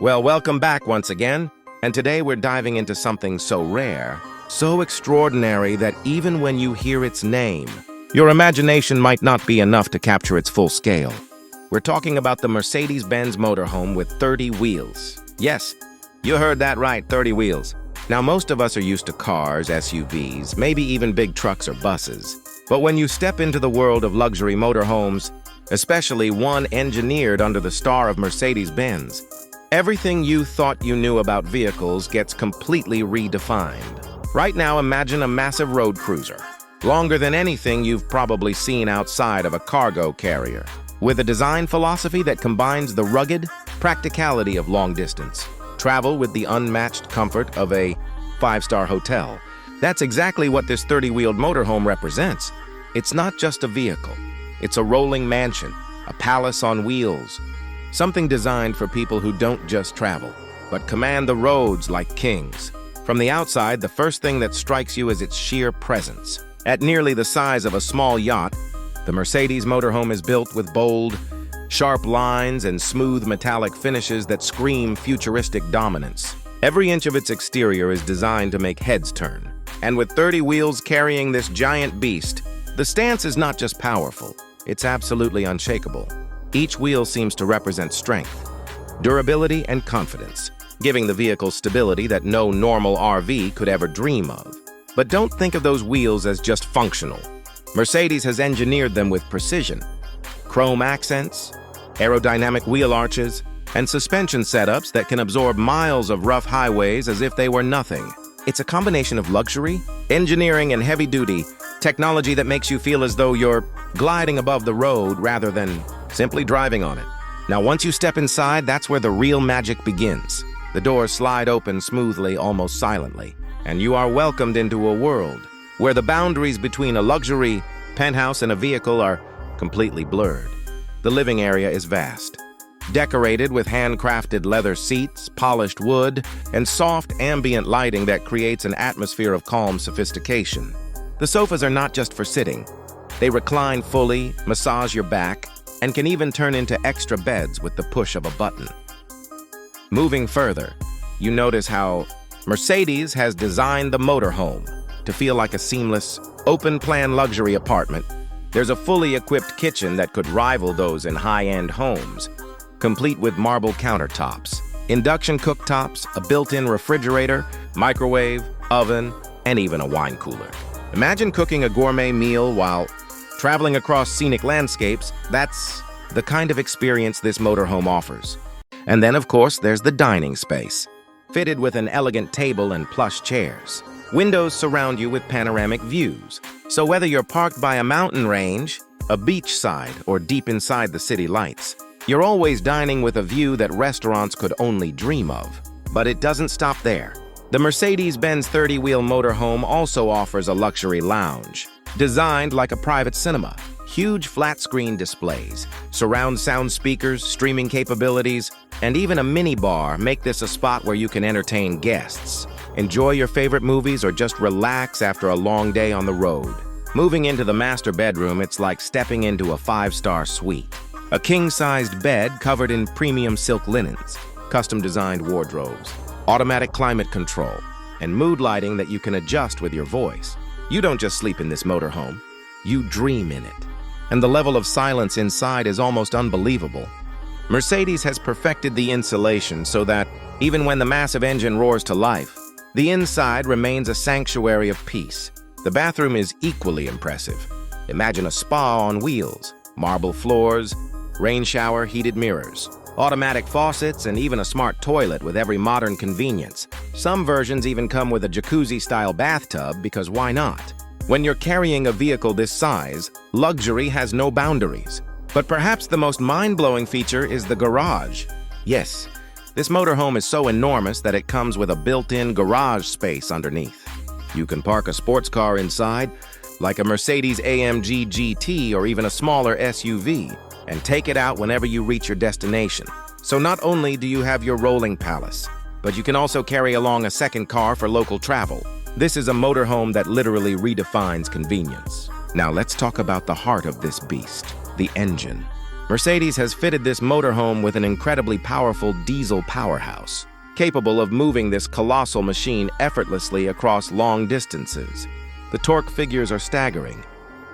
Well, welcome back once again, and today we're diving into something so rare, so extraordinary that even when you hear its name, your imagination might not be enough to capture its full scale. We're talking about the Mercedes-Benz Motorhome with 30 wheels. Yes, you heard that right, 30 wheels. Now, most of us are used to cars, SUVs, maybe even big trucks or buses. But when you step into the world of luxury motorhomes, especially one engineered under the star of Mercedes-Benz, everything you thought you knew about vehicles gets completely redefined. Right now, imagine a massive road cruiser, longer than anything you've probably seen outside of a cargo carrier, with a design philosophy that combines the rugged practicality of long distance travel with the unmatched comfort of a five-star hotel. That's exactly what this 30-wheeled motorhome represents. It's not just a vehicle. It's a rolling mansion, a palace on wheels, something designed for people who don't just travel, but command the roads like kings. From the outside, the first thing that strikes you is its sheer presence. At nearly the size of a small yacht, the Mercedes motorhome is built with bold, sharp lines and smooth metallic finishes that scream futuristic dominance. Every inch of its exterior is designed to make heads turn. And with 30 wheels carrying this giant beast, the stance is not just powerful, it's absolutely unshakable. Each wheel seems to represent strength, durability, and confidence, giving the vehicle stability that no normal RV could ever dream of. But don't think of those wheels as just functional. Mercedes has engineered them with precision. Chrome accents, aerodynamic wheel arches, and suspension setups that can absorb miles of rough highways as if they were nothing. It's a combination of luxury, engineering, and heavy-duty technology that makes you feel as though you're gliding above the road rather than simply driving on it. Now, once you step inside, that's where the real magic begins. The doors slide open smoothly, almost silently, and you are welcomed into a world where the boundaries between a luxury penthouse and a vehicle are completely blurred. The living area is vast, decorated with handcrafted leather seats, polished wood, and soft ambient lighting that creates an atmosphere of calm sophistication. The sofas are not just for sitting. They recline fully, massage your back, and can even turn into extra beds with the push of a button. Moving further, you notice how Mercedes has designed the motorhome to feel like a seamless, open-plan luxury apartment. There's a fully equipped kitchen that could rival those in high-end homes, complete with marble countertops, induction cooktops, a built-in refrigerator, microwave, oven, and even a wine cooler. Imagine cooking a gourmet meal while traveling across scenic landscapes. That's the kind of experience this motorhome offers. And then, of course, there's the dining space, fitted with an elegant table and plush chairs. Windows surround you with panoramic views, so whether you're parked by a mountain range, a beachside, or deep inside the city lights, you're always dining with a view that restaurants could only dream of. But it doesn't stop there. The Mercedes-Benz 30-wheel motorhome also offers a luxury lounge, designed like a private cinema. Huge flat-screen displays, surround sound speakers, streaming capabilities, and even a mini bar make this a spot where you can entertain guests, enjoy your favorite movies, or just relax after a long day on the road. Moving into the master bedroom, it's like stepping into a five-star suite. A king-sized bed covered in premium silk linens, custom-designed wardrobes, automatic climate control, and mood lighting that you can adjust with your voice. You don't just sleep in this motorhome, you dream in it. And the level of silence inside is almost unbelievable. Mercedes has perfected the insulation so that, even when the massive engine roars to life, the inside remains a sanctuary of peace. The bathroom is equally impressive. Imagine a spa on wheels, marble floors, rain shower, heated mirrors, automatic faucets, and even a smart toilet with every modern convenience. Some versions even come with a jacuzzi-style bathtub because why not? When you're carrying a vehicle this size, luxury has no boundaries. But perhaps the most mind-blowing feature is the garage. Yes, this motorhome is so enormous that it comes with a built-in garage space underneath. You can park a sports car inside, like a Mercedes-AMG GT or even a smaller SUV, and take it out whenever you reach your destination. So not only do you have your rolling palace, but you can also carry along a second car for local travel. This is a motorhome that literally redefines convenience. Now let's talk about the heart of this beast, the engine. Mercedes has fitted this motorhome with an incredibly powerful diesel powerhouse, capable of moving this colossal machine effortlessly across long distances. The torque figures are staggering,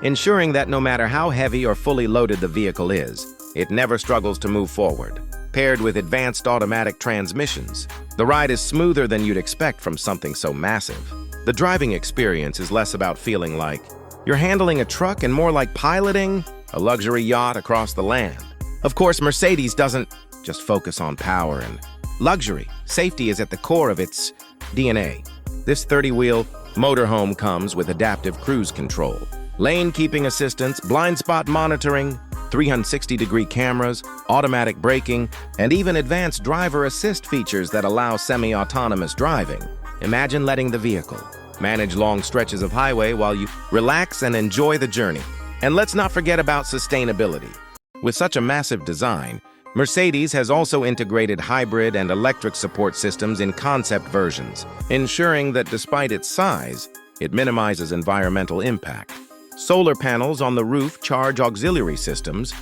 ensuring that no matter how heavy or fully loaded the vehicle is, it never struggles to move forward. Paired with advanced automatic transmissions, the ride is smoother than you'd expect from something so massive. The driving experience is less about feeling like you're handling a truck and more like piloting a luxury yacht across the land. Of course, Mercedes doesn't just focus on power and luxury. Safety is at the core of its DNA. This 30-wheel motorhome comes with adaptive cruise control, lane keeping assistance, blind spot monitoring, 360-degree cameras, automatic braking, and even advanced driver assist features that allow semi-autonomous driving. Imagine letting the vehicle manage long stretches of highway while you relax and enjoy the journey. And let's not forget about sustainability. With such a massive design, Mercedes has also integrated hybrid and electric support systems in concept versions, ensuring that despite its size, it minimizes environmental impact. Solar panels on the roof charge auxiliary systems,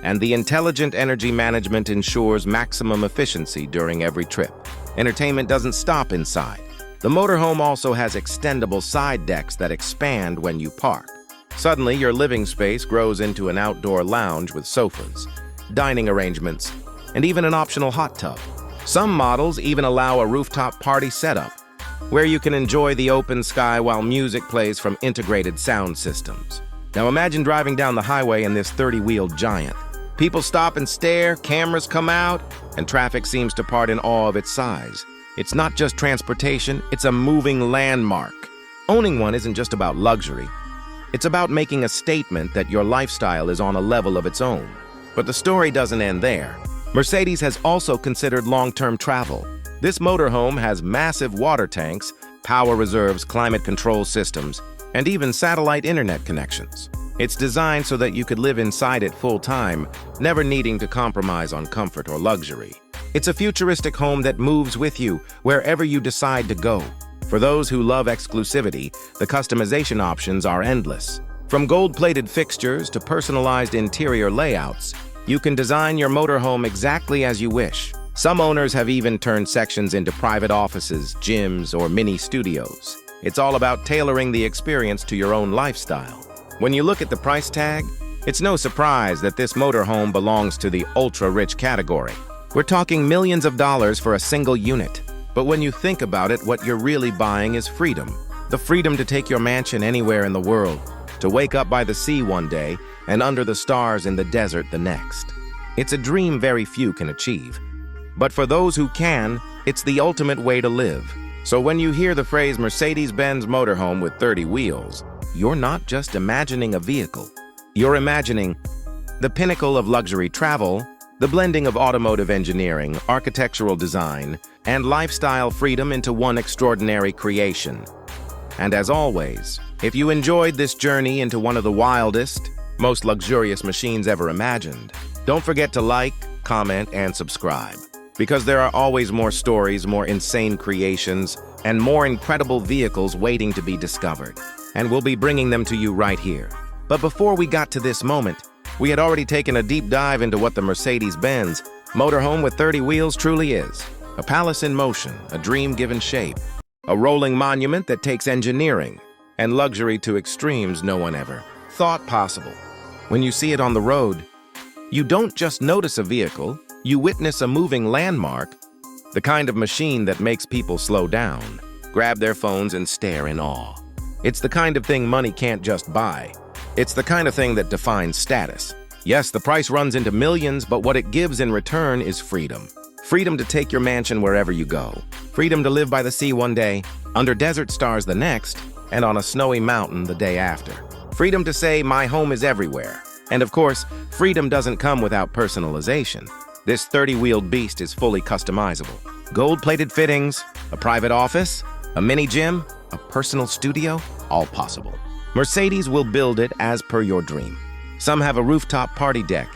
and the intelligent energy management ensures maximum efficiency during every trip. Entertainment doesn't stop inside. The motorhome also has extendable side decks that expand when you park. Suddenly, your living space grows into an outdoor lounge with sofas, dining arrangements, and even an optional hot tub. Some models even allow a rooftop party setup, where you can enjoy the open sky while music plays from integrated sound systems. Now imagine driving down the highway in this 30-wheeled giant. People stop and stare, cameras come out, and traffic seems to part in awe of its size. It's not just transportation, it's a moving landmark. Owning one isn't just about luxury. It's about making a statement that your lifestyle is on a level of its own. But the story doesn't end there. Mercedes has also considered long-term travel. This motorhome has massive water tanks, power reserves, climate control systems, and even satellite internet connections. It's designed so that you could live inside it full-time, never needing to compromise on comfort or luxury. It's a futuristic home that moves with you wherever you decide to go. For those who love exclusivity, the customization options are endless. From gold-plated fixtures to personalized interior layouts, you can design your motorhome exactly as you wish. Some owners have even turned sections into private offices, gyms, or mini studios. It's all about tailoring the experience to your own lifestyle. When you look at the price tag, it's no surprise that this motorhome belongs to the ultra-rich category. We're talking millions of dollars for a single unit. But when you think about it, what you're really buying is freedom. The freedom to take your mansion anywhere in the world, to wake up by the sea one day and under the stars in the desert the next. It's a dream very few can achieve. But for those who can, it's the ultimate way to live. So when you hear the phrase Mercedes-Benz Motorhome with 30 wheels, you're not just imagining a vehicle. You're imagining the pinnacle of luxury travel, the blending of automotive engineering, architectural design, and lifestyle freedom into one extraordinary creation. And as always, if you enjoyed this journey into one of the wildest, most luxurious machines ever imagined, don't forget to like, comment, and subscribe. Because there are always more stories, more insane creations, and more incredible vehicles waiting to be discovered. And we'll be bringing them to you right here. But before we got to this moment, we had already taken a deep dive into what the Mercedes-Benz Motorhome with 30 wheels truly is. A palace in motion, a dream given shape, a rolling monument that takes engineering and luxury to extremes no one ever thought possible. When you see it on the road, you don't just notice a vehicle, you witness a moving landmark, the kind of machine that makes people slow down, grab their phones and stare in awe. It's the kind of thing money can't just buy. It's the kind of thing that defines status. Yes, the price runs into millions, but what it gives in return is freedom. Freedom to take your mansion wherever you go. Freedom to live by the sea one day, under desert stars the next, and on a snowy mountain the day after. Freedom to say, my home is everywhere. And of course, freedom doesn't come without personalization. This 30-wheeled beast is fully customizable. Gold-plated fittings, a private office, a mini gym, a personal studio, all possible. Mercedes will build it as per your dream. Some have a rooftop party deck.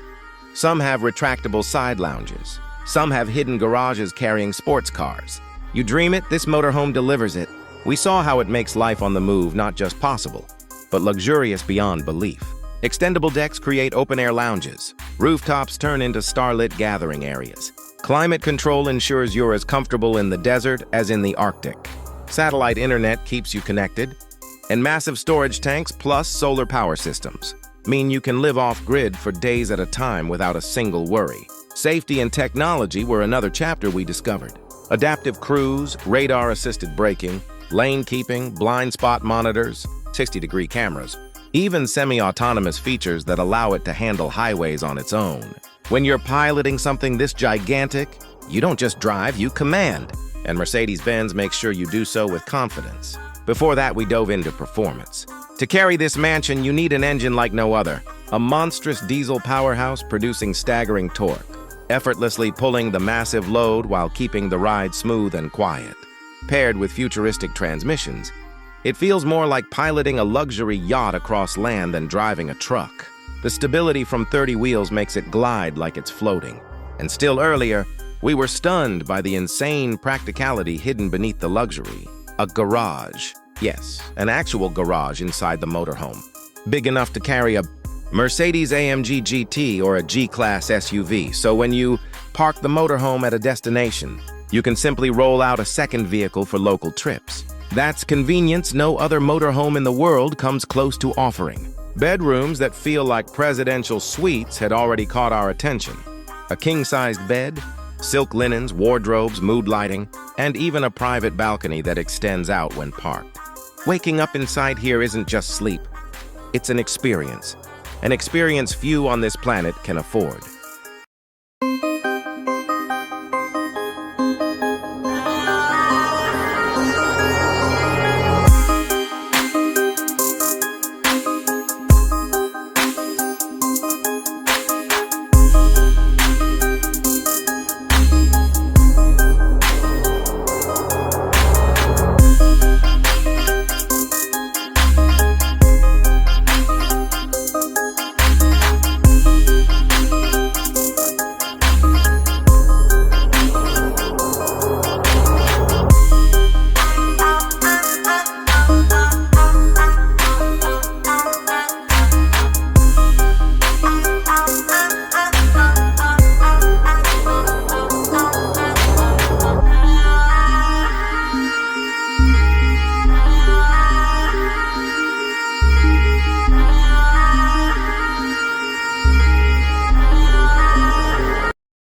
Some have retractable side lounges. Some have hidden garages carrying sports cars. You dream it, this motorhome delivers it. We saw how it makes life on the move not just possible, but luxurious beyond belief. Extendable decks create open-air lounges. Rooftops turn into starlit gathering areas. Climate control ensures you're as comfortable in the desert as in the Arctic. Satellite internet keeps you connected. And massive storage tanks plus solar power systems mean you can live off-grid for days at a time without a single worry. Safety and technology were another chapter we discovered. Adaptive cruise, radar-assisted braking, lane keeping, blind spot monitors, 60-degree cameras, even semi-autonomous features that allow it to handle highways on its own. When you're piloting something this gigantic, you don't just drive, you command. And Mercedes-Benz makes sure you do so with confidence. Before that, we dove into performance. To carry this mansion, you need an engine like no other. A monstrous diesel powerhouse producing staggering torque, effortlessly pulling the massive load while keeping the ride smooth and quiet. Paired with futuristic transmissions, it feels more like piloting a luxury yacht across land than driving a truck. The stability from 30 wheels makes it glide like it's floating. And still earlier, we were stunned by the insane practicality hidden beneath the luxury. A garage. Yes, an actual garage inside the motorhome. Big enough to carry a Mercedes-AMG GT or a G-Class SUV, so when you park the motorhome at a destination, you can simply roll out a second vehicle for local trips. That's convenience no other motorhome in the world comes close to offering. Bedrooms that feel like presidential suites had already caught our attention. A king-sized bed, silk linens, wardrobes, mood lighting, and even a private balcony that extends out when parked. Waking up inside here isn't just sleep. It's an experience few on this planet can afford.